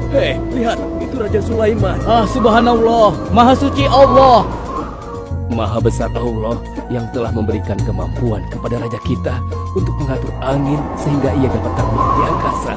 Hei, lihat, itu Raja Sulaiman. Subhanallah, Maha Suci Allah. Maha besar Allah yang telah memberikan kemampuan kepada raja kita untuk mengatur angin sehingga ia dapat terbang di angkasa.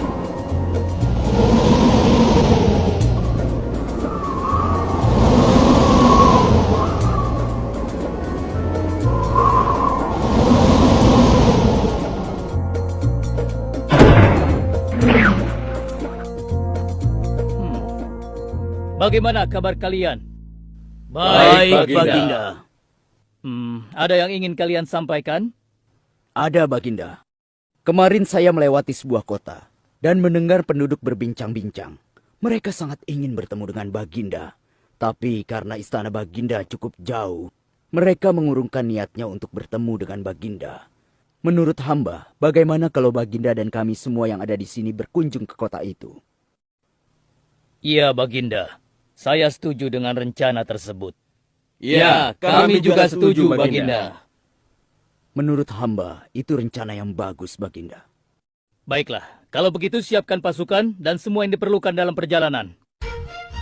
Bagaimana kabar kalian? Baik, Baginda. Ada yang ingin kalian sampaikan? Ada, Baginda. Kemarin saya melewati sebuah kota dan mendengar penduduk berbincang-bincang. Mereka sangat ingin bertemu dengan Baginda. Tapi karena istana Baginda cukup jauh, mereka mengurungkan niatnya untuk bertemu dengan Baginda. Menurut hamba, bagaimana kalau Baginda dan kami semua yang ada di sini berkunjung ke kota itu? Iya, Baginda. Saya setuju dengan rencana tersebut. Ya, kami juga setuju, Baginda. Menurut hamba, itu rencana yang bagus, Baginda. Baiklah, kalau begitu siapkan pasukan dan semua yang diperlukan dalam perjalanan.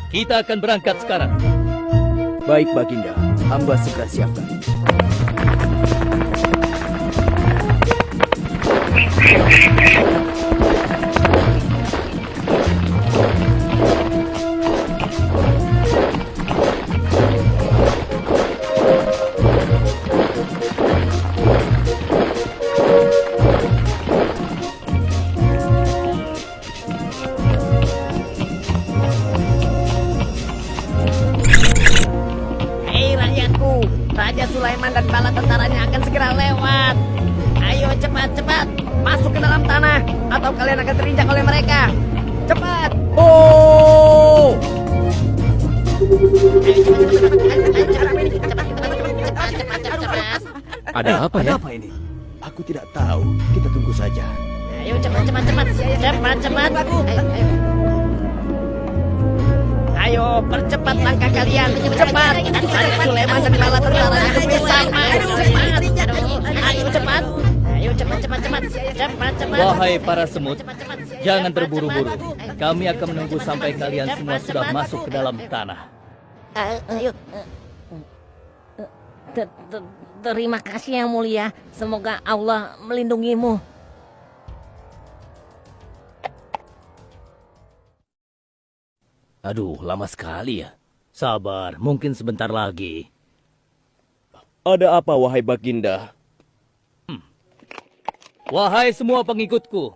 Kita akan berangkat sekarang. Baik, Baginda. Hamba segera siapkan. Raja Sulaiman dan bala tentaranya akan segera lewat. Ayo cepat-cepat masuk ke dalam tanah atau kalian akan terinjak oleh mereka. Cepat. Oh! Ada apa ya? Apa ini? Aku tidak tahu. Kita tunggu saja. Ayo cepat-cepat. Ayo percepat langkah kalian. Cepat. Raja Sulaiman dan bala tentaranya akan bersama. Ayo cepat. Ayo cepat. Wahai para semut, jangan terburu-buru. Kami akan menunggu sampai kalian semua sudah masuk ke dalam tanah. Ayo. Terima kasih yang mulia. Semoga Allah melindungimu. Aduh, lama sekali ya. Sabar, mungkin sebentar lagi. Ada apa, wahai Baginda? Wahai semua pengikutku,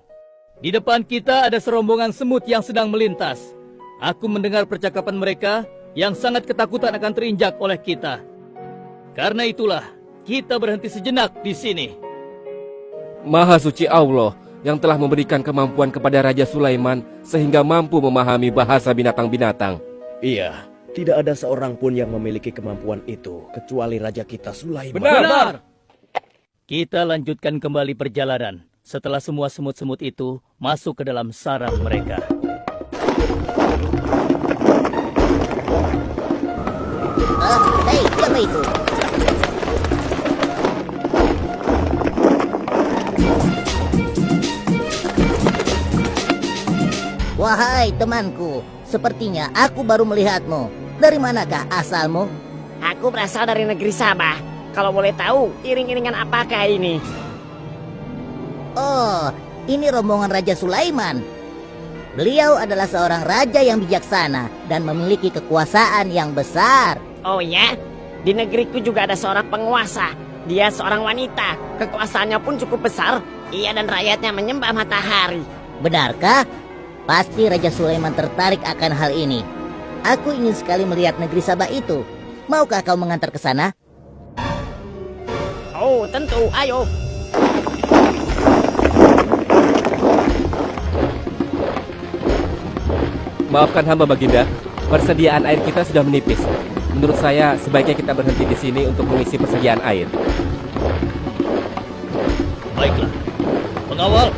di depan kita ada serombongan semut yang sedang melintas. Aku mendengar percakapan mereka yang sangat ketakutan akan terinjak oleh kita. Karena itulah, kita berhenti sejenak di sini. Maha suci Allah yang telah memberikan kemampuan kepada Raja Sulaiman sehingga mampu memahami bahasa binatang-binatang. Iya, tidak ada seorang pun yang memiliki kemampuan itu kecuali Raja kita Sulaiman. Benar. Kita lanjutkan kembali perjalanan setelah semua semut-semut itu masuk ke dalam sarang mereka. Hei, siapa itu? Wahai temanku, sepertinya aku baru melihatmu. Dari manakah asalmu? Aku berasal dari negeri Sabah. Kalau boleh tahu, iring-iringan apakah ini? Oh, ini rombongan Raja Sulaiman. Beliau adalah seorang raja yang bijaksana dan memiliki kekuasaan yang besar. Oh ya? Di negeriku juga ada seorang penguasa. Dia seorang wanita. Kekuasaannya pun cukup besar. Ia dan rakyatnya menyembah matahari. Benarkah? Pasti Raja Sulaiman tertarik akan hal ini. Aku ingin sekali melihat negeri Sabah itu. Maukah kau mengantar ke sana? Oh, tentu. Ayo. Maafkan hamba Baginda, persediaan air kita sudah menipis. Menurut saya sebaiknya kita berhenti di sini untuk mengisi persediaan air. Baiklah. Pengawal,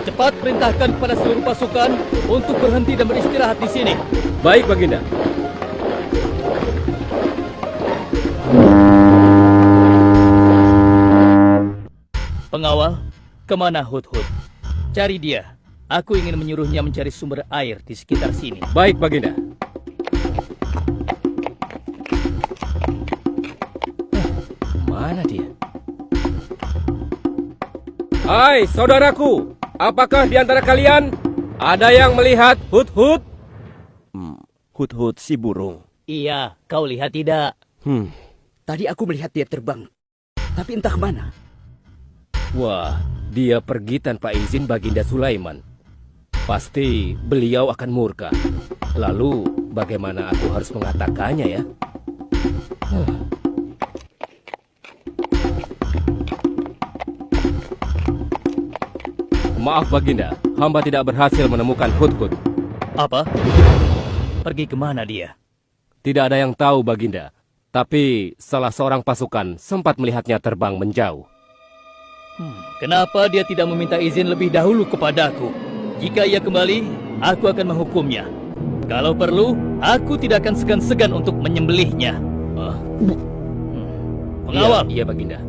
cepat perintahkan kepada seluruh pasukan untuk berhenti dan beristirahat di sini. Baik, Baginda. Kemana Hud-Hud? Cari dia. Aku ingin menyuruhnya mencari sumber air di sekitar sini. Baik, Baginda. Mana dia? Hai, saudaraku. Apakah di antara kalian ada yang melihat Hud-Hud? Hud-Hud si burung. Iya, kau lihat tidak? Tadi aku melihat dia terbang. Tapi entah kemana. Wah, dia pergi tanpa izin Baginda Sulaiman. Pasti beliau akan murka. Lalu, bagaimana aku harus mengatakannya ya? Maaf, Baginda. Hamba tidak berhasil menemukan Hud-Hud. Apa? Pergi kemana dia? Tidak ada yang tahu, Baginda. Tapi salah seorang pasukan sempat melihatnya terbang menjauh. Kenapa dia tidak meminta izin lebih dahulu kepadaku? Jika ia kembali, aku akan menghukumnya. Kalau perlu, aku tidak akan segan-segan untuk menyembelihnya. Pengawal, Iya, Baginda.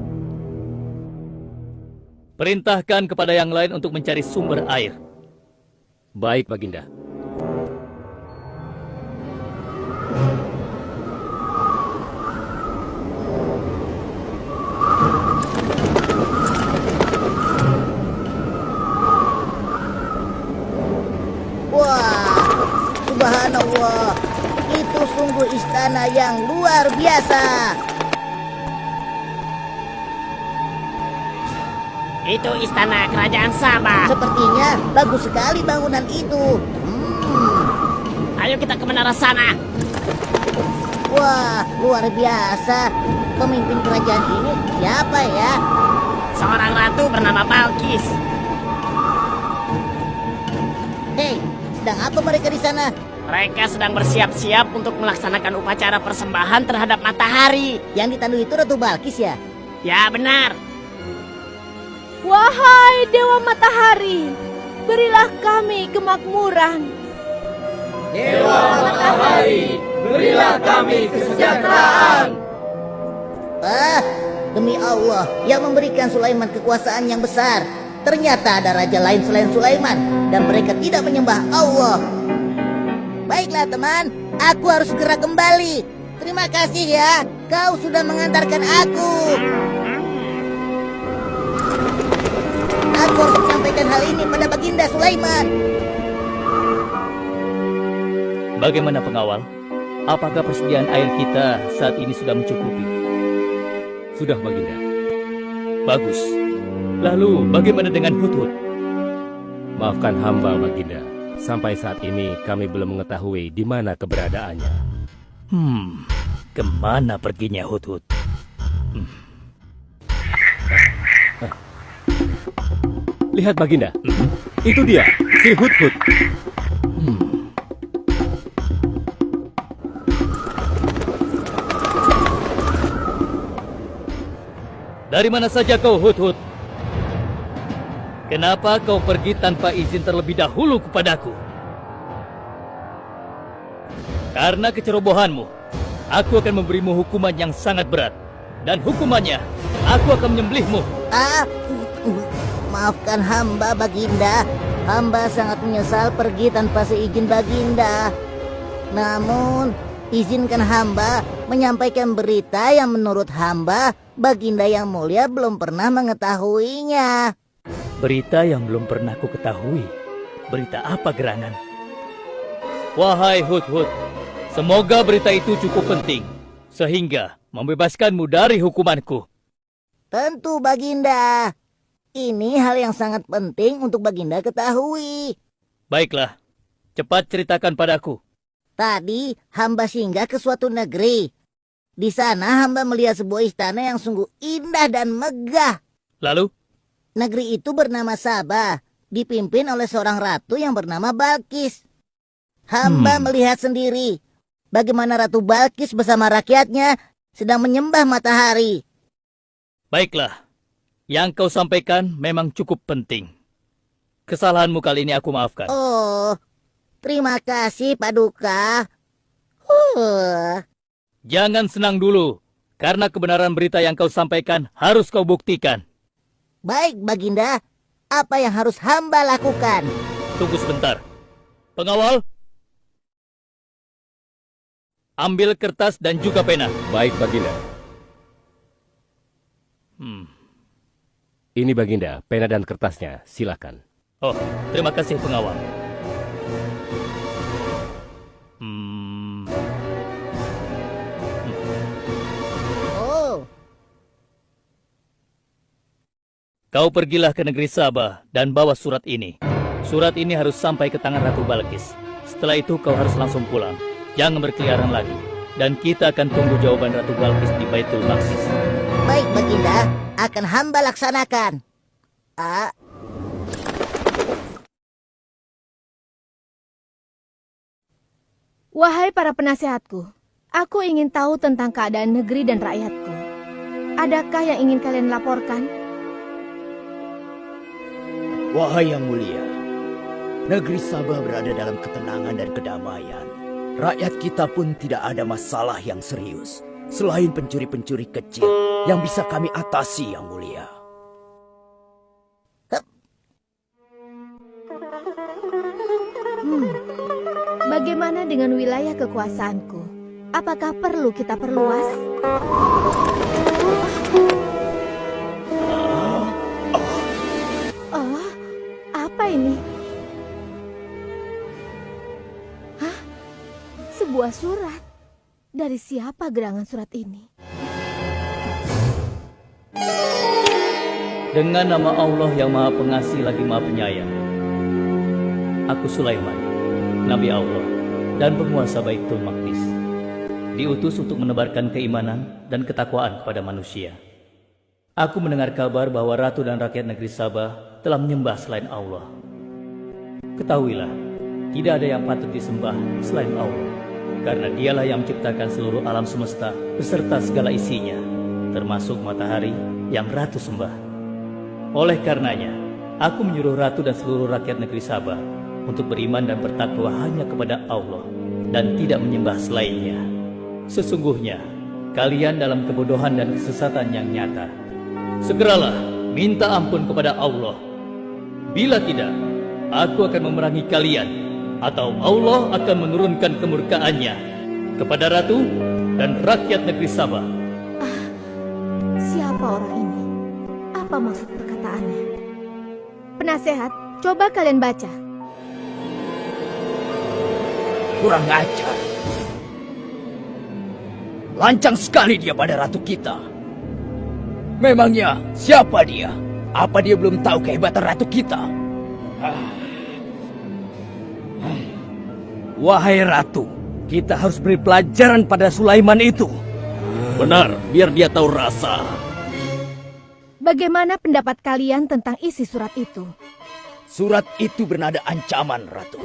perintahkan kepada yang lain untuk mencari sumber air. Baik, Baginda. Wah, subhanallah. Itu sungguh istana yang luar biasa. Itu istana kerajaan Sabah. Sepertinya bagus sekali bangunan itu. Ayo kita ke menara sana. Wah, luar biasa. Pemimpin kerajaan ini siapa ya? Seorang ratu bernama Balkis. Hei, sedang apa mereka di sana? Mereka sedang bersiap-siap untuk melaksanakan upacara persembahan terhadap matahari. Yang ditandu itu Ratu Balkis ya? Ya, benar. Wahai Dewa Matahari, berilah kami kemakmuran. Dewa Matahari, berilah kami kesejahteraan. Demi Allah yang memberikan Sulaiman kekuasaan yang besar. Ternyata ada raja lain selain Sulaiman dan mereka tidak menyembah Allah. Baiklah teman, aku harus segera kembali. Terima kasih ya, kau sudah mengantarkan aku. Aku harus menyampaikan hal ini pada Baginda Sulaiman. Bagaimana pengawal? Apakah persediaan air kita saat ini sudah mencukupi? Sudah, Baginda. Bagus. Lalu bagaimana dengan Hud-Hud? Maafkan hamba, Baginda. Sampai saat ini kami belum mengetahui di mana keberadaannya. Kemana perginya Hud-Hud? Lihat, Baginda. Itu dia, si Hud-Hud. Dari mana saja kau, Hud-Hud? Kenapa kau pergi tanpa izin terlebih dahulu kepadaku? Karena kecerobohanmu, aku akan memberimu hukuman yang sangat berat. Dan hukumannya, aku akan menyembelihmu. Maafkan hamba Baginda. Hamba sangat menyesal pergi tanpa seizin Baginda. Namun, izinkan hamba menyampaikan berita yang menurut hamba Baginda yang mulia belum pernah mengetahuinya. Berita yang belum pernah ku ketahui. Berita apa gerangan? Wahai Hud-Hud, semoga berita itu cukup penting, sehingga membebaskanmu dari hukumanku. Tentu Baginda. Ini hal yang sangat penting untuk Baginda ketahui. Baiklah, cepat ceritakan padaku. Tadi hamba singgah ke suatu negeri. Di sana hamba melihat sebuah istana yang sungguh indah dan megah. Lalu? Negeri itu bernama Sabah, dipimpin oleh seorang ratu yang bernama Balkis. Hamba melihat sendiri bagaimana Ratu Balkis bersama rakyatnya sedang menyembah matahari. Baiklah, yang kau sampaikan memang cukup penting. Kesalahanmu kali ini aku maafkan. Oh, terima kasih Paduka. Jangan senang dulu, karena kebenaran berita yang kau sampaikan harus kau buktikan. Baik Baginda, Apa yang harus hamba lakukan? Tunggu sebentar. Pengawal, ambil kertas dan juga pena. Baik, Baginda. Ini Baginda, pena dan kertasnya. Silakan. Oh, terima kasih pengawal. Oh, Kau pergilah ke negeri Sabah dan bawa surat ini. Surat ini harus sampai ke tangan Ratu Balkis. Setelah itu kau harus langsung pulang. Jangan berkeliaran lagi. Dan kita akan tunggu jawaban Ratu Balkis di Baitul Maqdis. baik Baginda, akan hamba laksanakan. Wahai para penasehatku, aku ingin tahu tentang keadaan negeri dan rakyatku. Adakah yang ingin kalian laporkan? Wahai yang mulia, negeri Sabah berada dalam ketenangan dan kedamaian. Rakyat kita pun tidak ada masalah yang serius, selain pencuri-pencuri kecil yang bisa kami atasi, yang mulia. Bagaimana dengan wilayah kekuasaanku? Apakah perlu kita perluas? Oh, apa ini? Hah? Sebuah surat. Dari siapa gerangan surat ini? Dengan nama Allah yang Maha Pengasih lagi Maha Penyayang. Aku Sulaiman, Nabi Allah dan penguasa Baitul Maqdis, diutus untuk menebarkan keimanan dan ketakwaan kepada manusia. Aku mendengar kabar bahwa ratu dan rakyat negeri Sabah telah menyembah selain Allah. Ketahuilah, tidak ada yang patut disembah selain Allah, karena dialah yang menciptakan seluruh alam semesta beserta segala isinya, termasuk matahari yang ratu sembah. Oleh karenanya, aku menyuruh ratu dan seluruh rakyat negeri Sabah untuk beriman dan bertakwa hanya kepada Allah dan tidak menyembah selainnya. Sesungguhnya, kalian dalam kebodohan dan kesesatan yang nyata. Segeralah minta ampun kepada Allah. Bila tidak, aku akan memerangi kalian, atau Allah akan menurunkan kemurkaannya kepada ratu dan rakyat negeri Sabah. Siapa orang ini? Apa maksud perkataannya? Penasehat, coba kalian baca. Kurang ajar. Lancang sekali dia pada ratu kita. Memangnya siapa dia? Apa dia belum tahu kehebatan ratu kita? Wahai ratu, kita harus beri pelajaran pada Sulaiman itu. Benar, biar dia tahu rasa. Bagaimana pendapat kalian tentang isi surat itu? Surat itu bernada ancaman, ratu.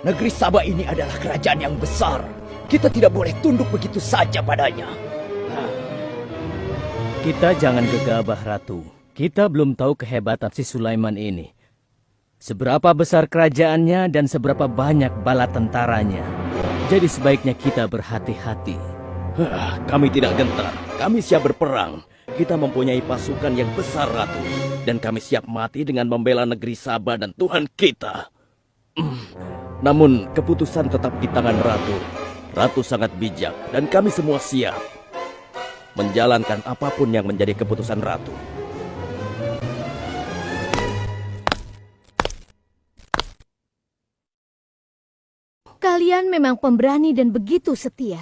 Negeri Sabah ini adalah kerajaan yang besar. Kita tidak boleh tunduk begitu saja padanya. Kita jangan gegabah, Ratu. Kita belum tahu kehebatan si Sulaiman ini. Seberapa besar kerajaannya dan seberapa banyak bala tentaranya. Jadi sebaiknya kita berhati-hati. Kami tidak gentar. Kami siap berperang. Kita mempunyai pasukan yang besar, Ratu. Dan kami siap mati dengan membela negeri Sabah dan Tuhan kita. Namun keputusan tetap di tangan Ratu. Ratu sangat bijak dan kami semua siap menjalankan apapun yang menjadi keputusan Ratu. Kalian memang pemberani dan begitu setia.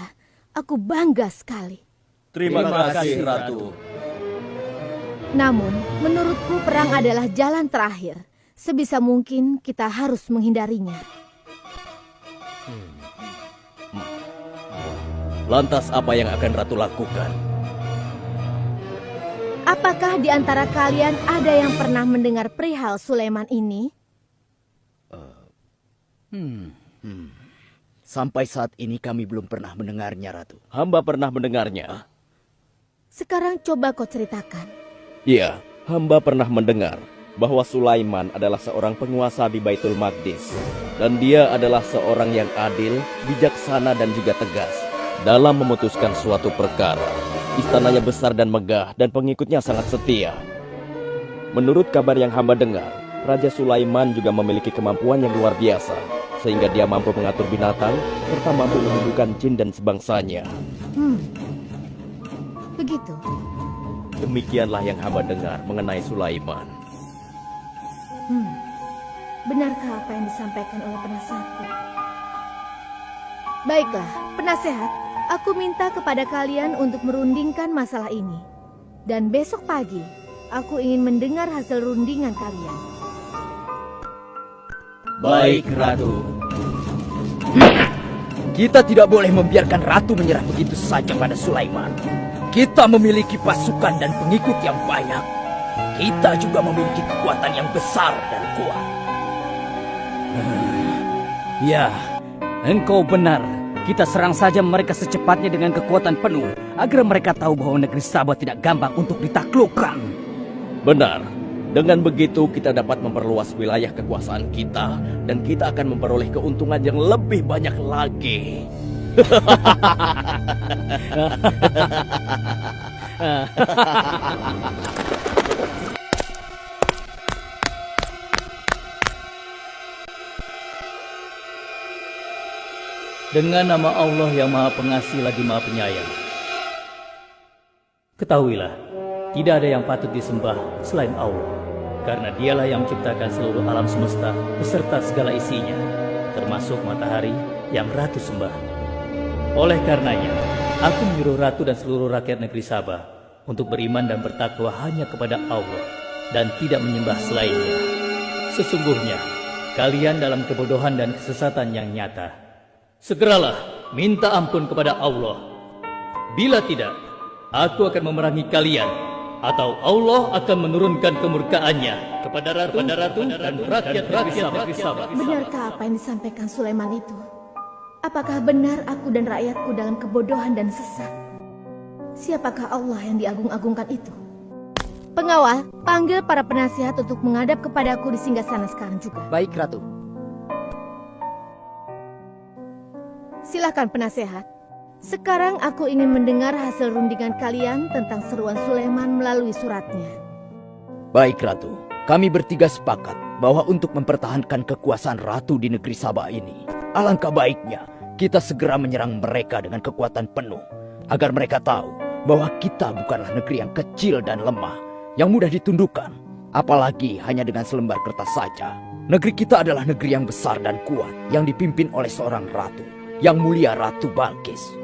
Aku bangga sekali. Terima kasih, Ratu. Namun, menurutku perang adalah jalan terakhir. Sebisa mungkin kita harus menghindarinya. Lantas apa yang akan Ratu lakukan? Apakah di antara kalian ada yang pernah mendengar perihal Sulaiman ini? Sampai saat ini kami belum pernah mendengarnya, Ratu. Hamba pernah mendengarnya. Sekarang coba kau ceritakan. Iya, hamba pernah mendengar bahwa Sulaiman adalah seorang penguasa di Baitul Maqdis. Dan dia adalah seorang yang adil, bijaksana dan juga tegas dalam memutuskan suatu perkara. Istananya besar dan megah dan pengikutnya sangat setia. Menurut kabar yang hamba dengar, Raja Sulaiman juga memiliki kemampuan yang luar biasa, sehingga dia mampu mengatur binatang, serta mampu menundukkan jin dan sebangsanya. Begitu. Demikianlah yang hamba dengar mengenai Sulaiman. Benarkah apa yang disampaikan oleh penasehatku? Baiklah, penasehat, aku minta kepada kalian untuk merundingkan masalah ini. Dan besok pagi, aku ingin mendengar hasil rundingan kalian. Baik, Ratu. Kita tidak boleh membiarkan ratu menyerah begitu saja pada Sulaiman. Kita memiliki pasukan dan pengikut yang banyak. Kita juga memiliki kekuatan yang besar dan kuat. Ya, engkau benar. Kita serang saja mereka secepatnya dengan kekuatan penuh, agar mereka tahu bahwa negeri Sabah tidak gampang untuk ditaklukkan. Benar. Dengan begitu kita dapat memperluas wilayah kekuasaan kita, dan kita akan memperoleh keuntungan yang lebih banyak lagi. Dengan nama Allah yang Maha Pengasih lagi Maha Penyayang. Ketahuilah, tidak ada yang patut disembah selain Allah. Karena dialah yang menciptakan seluruh alam semesta beserta segala isinya, termasuk matahari yang Ratu sembah. Oleh karenanya, aku menyuruh Ratu dan seluruh rakyat negeri Sabah untuk beriman dan bertakwa hanya kepada Allah dan tidak menyembah selainnya. Sesungguhnya, kalian dalam kebodohan dan kesesatan yang nyata. Segeralah minta ampun kepada Allah. Bila tidak, aku akan memerangi kalian, atau Allah akan menurunkan kemurkaannya kepada ratu dan rakyat negeri Sabah. Benarkah apa yang disampaikan Sulaiman itu? Apakah benar aku dan rakyatku dalam kebodohan dan sesat? Siapakah Allah yang diagung-agungkan itu? Pengawal, panggil para penasihat untuk menghadap kepadaku di singgasana sekarang juga. Baik, Ratu. Silakan penasehat. Sekarang aku ingin mendengar hasil rundingan kalian tentang seruan Sulaiman melalui suratnya. Baik, Ratu. Kami bertiga sepakat bahwa untuk mempertahankan kekuasaan Ratu di negeri Sabah ini, alangkah baiknya kita segera menyerang mereka dengan kekuatan penuh, agar mereka tahu bahwa kita bukanlah negeri yang kecil dan lemah, yang mudah ditundukkan, apalagi hanya dengan selembar kertas saja. Negeri kita adalah negeri yang besar dan kuat, yang dipimpin oleh seorang ratu, yang mulia Ratu Balkis.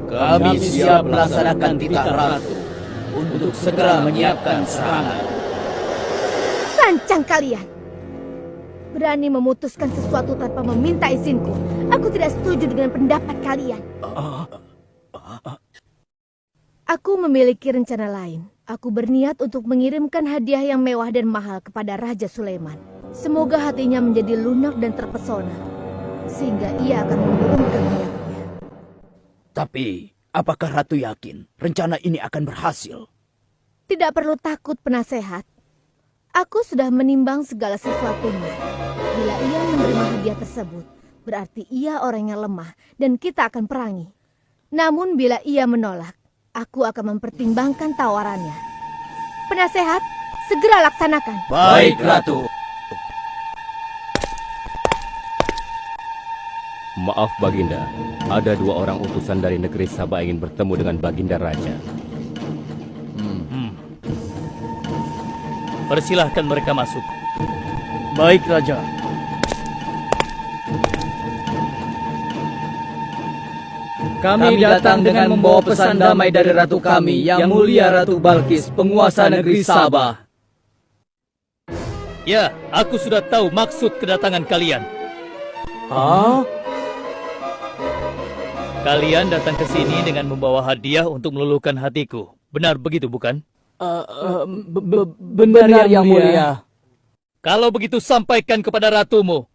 Kami siap melaksanakan titah Ratu untuk segera menyiapkan serangan. Sancang kalian! Berani memutuskan sesuatu tanpa meminta izinku. Aku tidak setuju dengan pendapat kalian. Aku memiliki rencana lain. Aku berniat untuk mengirimkan hadiah yang mewah dan mahal kepada Raja Sulaiman. Semoga hatinya menjadi lunak dan terpesona, sehingga ia akan menurunkan niatnya. Tapi, apakah Ratu yakin rencana ini akan berhasil? Tidak perlu takut, penasehat. Aku sudah menimbang segala sesuatunya. Bila ia menerima hadiah tersebut, berarti ia orang yang lemah dan kita akan perangi. Namun bila ia menolak, aku akan mempertimbangkan tawarannya. Penasehat, segera laksanakan. Baik, Ratu. Maaf, Baginda. Ada 2 orang utusan dari negeri Sabah ingin bertemu dengan Baginda Raja. Persilahkan mereka masuk. Baik, Raja. Kami datang dengan membawa pesan damai dari Ratu kami, yang mulia Ratu Balkis, penguasa negeri Sabah. Ya, aku sudah tahu maksud kedatangan kalian. Kalian datang ke sini dengan membawa hadiah untuk meluluhkan hatiku. Benar begitu, bukan? Benar, Yang Mulia. Kalau begitu sampaikan kepada ratumu.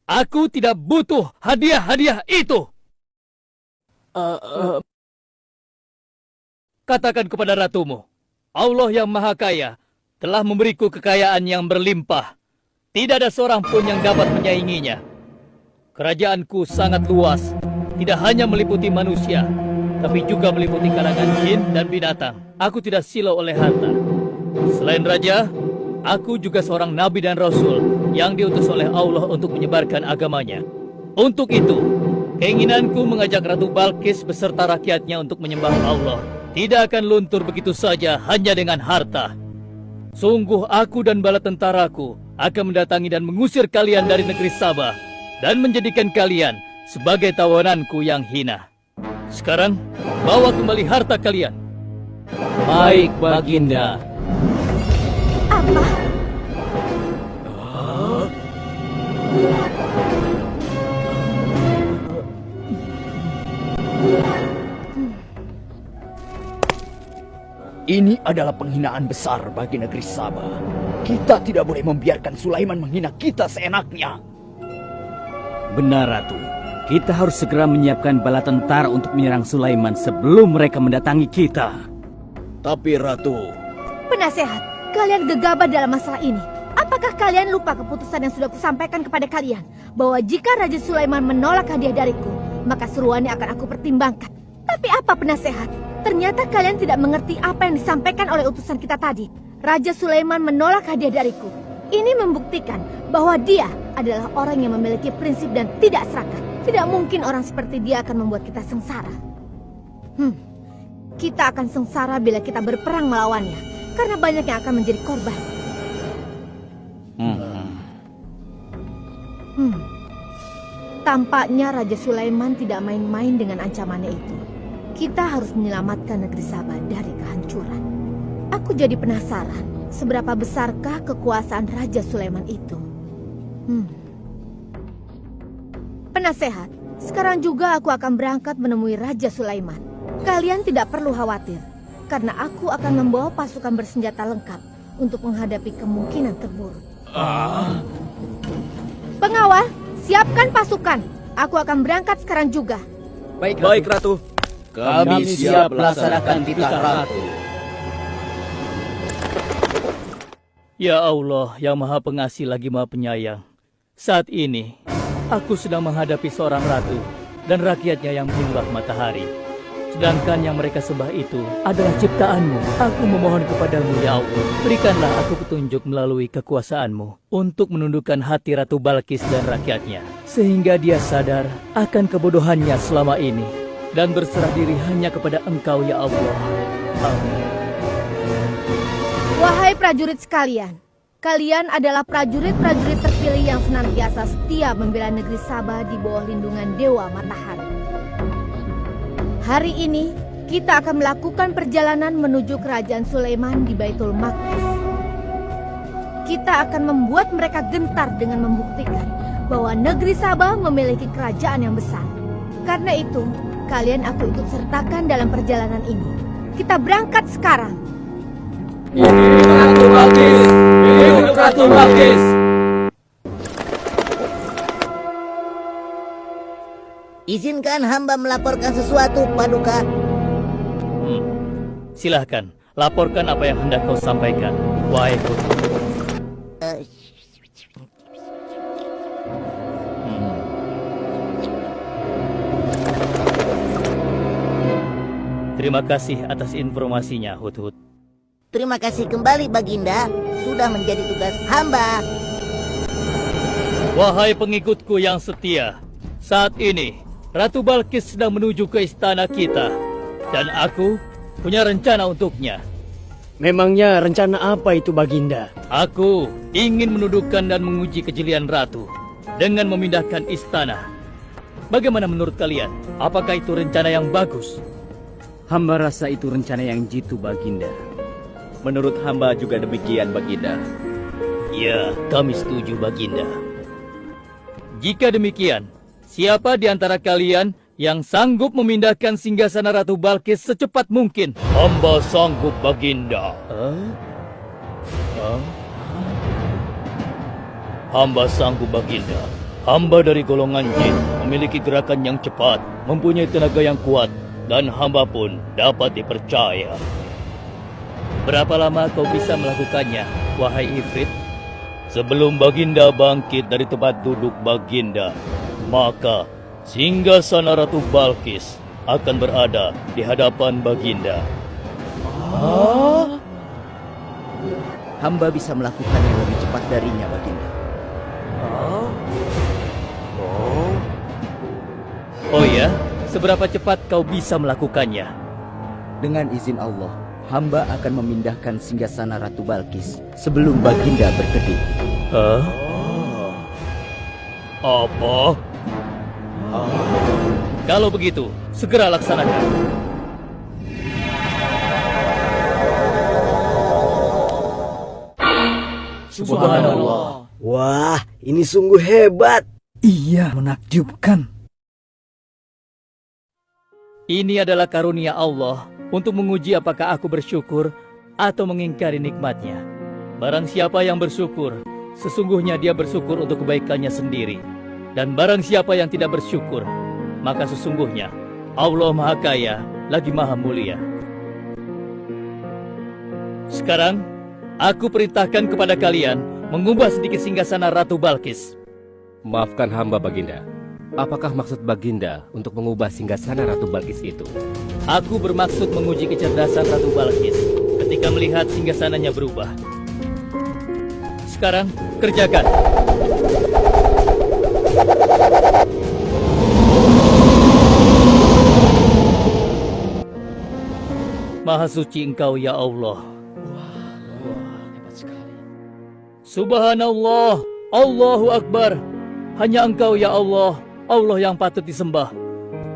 Aku tidak butuh hadiah-hadiah itu. Katakan kepada ratumu, Allah yang Maha Kaya telah memberiku kekayaan yang berlimpah. Tidak ada seorang pun yang dapat menyainginya. Kerajaanku sangat luas, tidak hanya meliputi manusia, tapi juga meliputi kalangan jin dan binatang. Aku tidak silau oleh harta. Selain raja, aku juga seorang nabi dan rasul yang diutus oleh Allah untuk menyebarkan agamanya. Untuk itu, keinginanku mengajak Ratu Balkis beserta rakyatnya untuk menyembah Allah tidak akan luntur begitu saja hanya dengan harta. Sungguh aku dan bala tentaraku akan mendatangi dan mengusir kalian dari negeri Sabah dan menjadikan kalian sebagai tawananku yang hina. Sekarang, bawa kembali harta kalian. Baik, Baginda. Apa? Ini adalah penghinaan besar bagi negeri Sabah. Kita tidak boleh membiarkan Sulaiman menghina kita seenaknya. Benar, Ratu. Kita harus segera menyiapkan bala tentara untuk menyerang Sulaiman sebelum mereka mendatangi kita. Tapi Ratu, Penasehat, kalian gegabah dalam masalah ini. Apakah kalian lupa keputusan yang sudah kusampaikan kepada kalian? Bahwa jika Raja Sulaiman menolak hadiah dariku, maka seruannya akan aku pertimbangkan. Tapi apa penasehat? Ternyata kalian tidak mengerti apa yang disampaikan oleh utusan kita tadi. Raja Sulaiman menolak hadiah dariku. Ini membuktikan bahwa dia adalah orang yang memiliki prinsip dan tidak serakah. Tidak mungkin orang seperti dia akan membuat kita sengsara. Kita akan sengsara bila kita berperang melawannya, karena banyak yang akan menjadi korban. Tampaknya Raja Sulaiman tidak main-main dengan ancamannya itu. Kita harus menyelamatkan negeri Sabah dari kehancuran. Aku jadi penasaran, seberapa besarkah kekuasaan Raja Sulaiman itu? Penasehat, sekarang juga aku akan berangkat menemui Raja Sulaiman. Kalian tidak perlu khawatir, karena aku akan membawa pasukan bersenjata lengkap untuk menghadapi kemungkinan terburuk. Pengawal, siapkan pasukan. Aku akan berangkat sekarang juga. baik Ratu. Kami siap melaksanakan titah Ratu. Ya Allah, yang maha pengasih lagi maha penyayang. Saat ini, aku sedang menghadapi seorang ratu dan rakyatnya yang menyembah matahari. Sedangkan yang mereka sembah itu adalah ciptaanmu. Aku memohon kepadamu, ya Allah, berikanlah aku petunjuk melalui kekuasaanmu untuk menundukkan hati Ratu Balkis dan rakyatnya, sehingga dia sadar akan kebodohannya selama ini dan berserah diri hanya kepada Engkau, ya Allah. Amin. Wahai prajurit sekalian, kalian adalah prajurit-prajurit terpilih yang senantiasa setia membela negeri Sabah di bawah lindungan Dewa Matahari. Hari ini, kita akan melakukan perjalanan menuju kerajaan Sulaiman di Baitul Maqdis. Kita akan membuat mereka gentar dengan membuktikan bahwa negeri Sabah memiliki kerajaan yang besar. Karena itu, kalian aku ikut sertakan dalam perjalanan ini. Kita berangkat sekarang. Ratu Balkis! Hidup Ratu Balkis! Izinkan hamba melaporkan sesuatu, Paduka. Silahkan, laporkan apa yang hendak kau sampaikan, wahai guru. Terima kasih atas informasinya, Hudhud. Terima kasih kembali, Baginda. Sudah menjadi tugas hamba. Wahai pengikutku yang setia, saat ini Ratu Balkis sedang menuju ke istana kita, dan aku punya rencana untuknya. Memangnya rencana apa itu, Baginda? Aku ingin menundukkan dan menguji kejelian Ratu dengan memindahkan istana. Bagaimana menurut kalian? Apakah itu rencana yang bagus? Hamba rasa itu rencana yang jitu, Baginda. Menurut hamba juga demikian, Baginda. Ya, kami setuju, Baginda. Jika demikian, siapa di antara kalian yang sanggup memindahkan singgasana Ratu Balkis secepat mungkin? Hamba sanggup, Baginda. Hamba sanggup, Baginda. Hamba dari golongan jin, memiliki gerakan yang cepat, mempunyai tenaga yang kuat, dan hamba pun dapat dipercaya. Berapa lama kau bisa melakukannya, wahai Ifrit? Sebelum Baginda bangkit dari tempat duduk Baginda, maka singgasana Ratu Balkis akan berada di hadapan Baginda. Hamba bisa melakukannya lebih cepat darinya, Baginda. Oh ya, seberapa cepat kau bisa melakukannya? Dengan izin Allah, hamba akan memindahkan singgasana Ratu Balkis sebelum Baginda berkedip. Hah? Apa? Kalau begitu, segera laksanakan. Subhanallah. Wah, ini sungguh hebat. Iya, menakjubkan. Ini adalah karunia Allah untuk menguji apakah aku bersyukur atau mengingkari nikmatnya. Barang siapa yang bersyukur, sesungguhnya dia bersyukur untuk kebaikannya sendiri. Dan barang siapa yang tidak bersyukur, maka sesungguhnya Allah Maha Kaya lagi Maha Mulia. Sekarang, aku perintahkan kepada kalian mengubah sedikit singgasana Ratu Balkis. Maafkan hamba, Baginda. Apakah maksud Baginda untuk mengubah singgasana Ratu Balkis itu? Aku bermaksud menguji kecerdasan Ratu Balkis ketika melihat singgasananya berubah. Sekarang, kerjakan. Maha suci Engkau ya Allah. Subhanallah, Allahu Akbar. Hanya Engkau ya Allah, Allah yang patut disembah.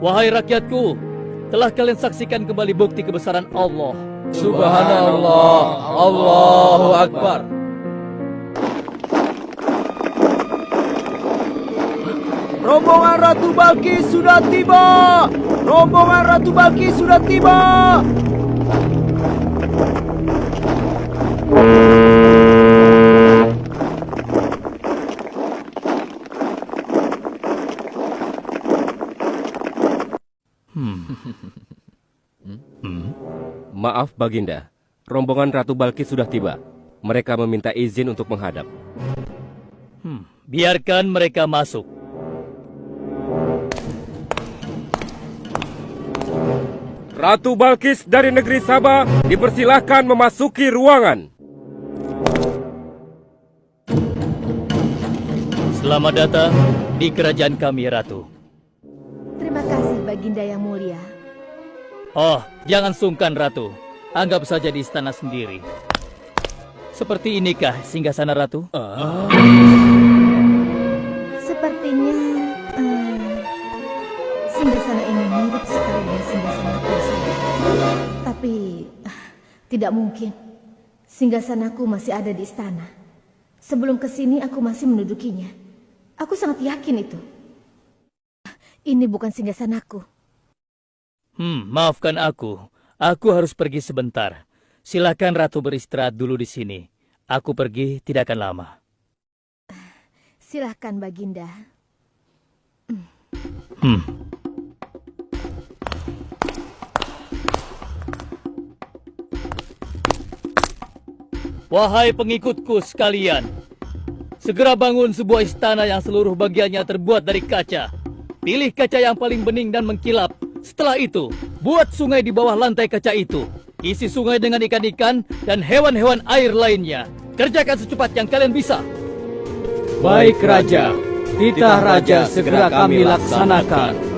Wahai rakyatku, telah kalian saksikan kembali bukti kebesaran Allah. Subhanallah, Allahu Akbar. Rombongan Ratu Balkis sudah tiba! Rombongan Ratu Balkis sudah tiba! Maaf, Baginda. Rombongan Ratu Balkis sudah tiba. Mereka meminta izin untuk menghadap. Biarkan mereka masuk. Ratu Balkis dari negeri Sabah dipersilahkan memasuki ruangan. Selamat datang di kerajaan kami, Ratu. Terima kasih, Baginda yang mulia. Oh, jangan sungkan, Ratu. Anggap saja di istana sendiri. Seperti inikah singgasana Ratu? Sepertinya singgasana ini mirip sekali dengan singgasanaku saya. Tapi tidak mungkin. Singgasanaku masih ada di istana. Sebelum kesini aku masih mendudukinya. Aku sangat yakin itu. Ini bukan singgasanaku. Maafkan aku. Aku harus pergi sebentar. Silakan Ratu beristirahat dulu di sini. Aku pergi tidak akan lama. Silahkan, Baginda. Wahai pengikutku sekalian, segera bangun sebuah istana yang seluruh bagiannya terbuat dari kaca. Pilih kaca yang paling bening dan mengkilap. Setelah itu, buat sungai di bawah lantai kaca itu. Isi sungai dengan ikan-ikan dan hewan-hewan air lainnya. Kerjakan secepat yang kalian bisa. Baik, Raja. Titah Raja segera kami laksanakan.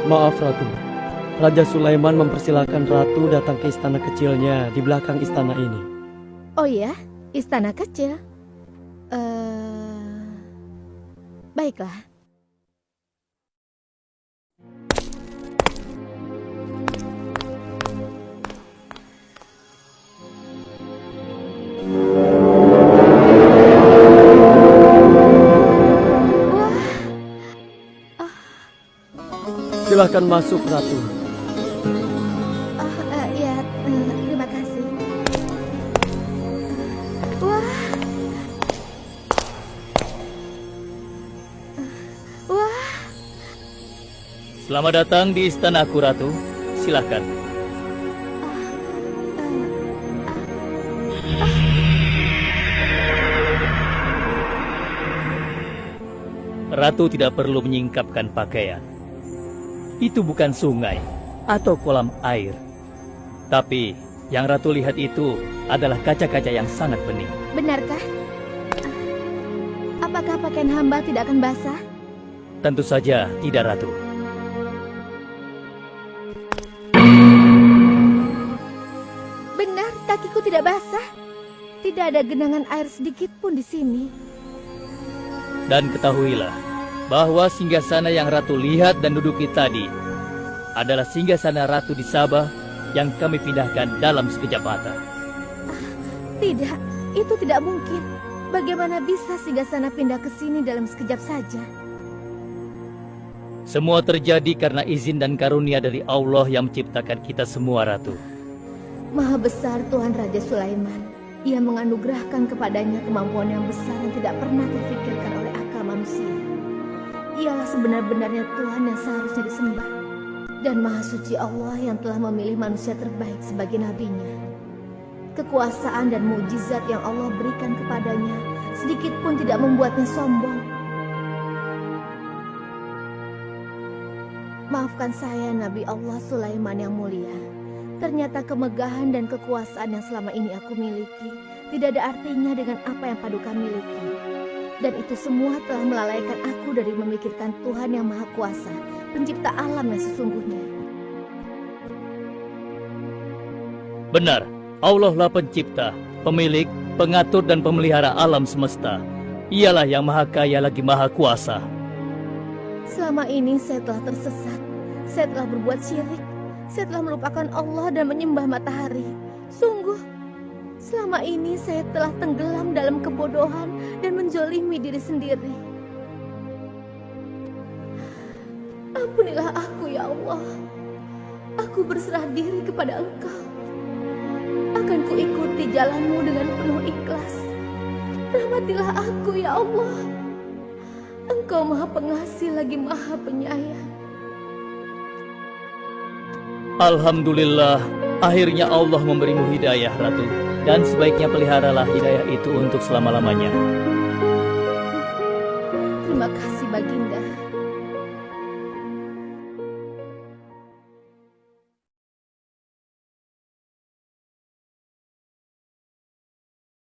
Maaf Ratu, Raja Sulaiman mempersilahkan Ratu datang ke istana kecilnya di belakang istana ini. Oh ya, istana kecil. Baiklah. Silahkan masuk Ratu. Ya, terima kasih. Wah. Wah. Selamat datang di istanaku, Ratu. Silakan. Ratu tidak perlu menyingkapkan pakaian. Itu bukan sungai atau kolam air. Tapi yang Ratu lihat itu adalah kaca-kaca yang sangat bening. Benarkah? Apakah pakaian hamba tidak akan basah? Tentu saja tidak, Ratu. Benar, kakiku tidak basah. Tidak ada genangan air sedikit pun di sini. Dan ketahuilah bahwa singgasana yang Ratu lihat dan duduki tadi adalah singgasana Ratu di Sabah yang kami pindahkan dalam sekejap mata. Tidak, itu tidak mungkin. Bagaimana bisa singgasana pindah ke sini dalam sekejap saja? Semua terjadi karena izin dan karunia dari Allah yang menciptakan kita semua, Ratu. Maha besar Tuhan Raja Sulaiman. Ia menganugerahkan kepadanya kemampuan yang besar yang tidak pernah terfikirkan oleh akal manusia. Ialah sebenar-benarnya Tuhan yang seharusnya disembah. Dan Maha Suci Allah yang telah memilih manusia terbaik sebagai nabinya. Kekuasaan dan mukjizat yang Allah berikan kepadanya sedikit pun tidak membuatnya sombong. Maafkan saya, Nabi Allah Sulaiman yang mulia. Ternyata kemegahan dan kekuasaan yang selama ini aku miliki tidak ada artinya dengan apa yang Paduka miliki. Dan itu semua telah melalaikan aku dari memikirkan Tuhan yang Maha Kuasa, pencipta alam yang sesungguhnya. Benar, Allah lah pencipta, pemilik, pengatur dan pemelihara alam semesta. Ialah yang Maha Kaya lagi Maha Kuasa. Selama ini saya telah tersesat, saya telah berbuat syirik, saya telah melupakan Allah dan menyembah matahari. Sungguh, selama ini saya telah tenggelam dalam kebodohan dan menzolimi diri sendiri. Ampunilah aku ya Allah. Aku berserah diri kepada Engkau. Akan kuikuti jalanmu dengan penuh ikhlas. Rahmatilah aku ya Allah. Engkau Maha Pengasih lagi Maha Penyayang. Alhamdulillah, akhirnya Allah memberimu hidayah, Ratu. Dan sebaiknya peliharalah hidayah itu untuk selama-lamanya. Terima kasih Baginda.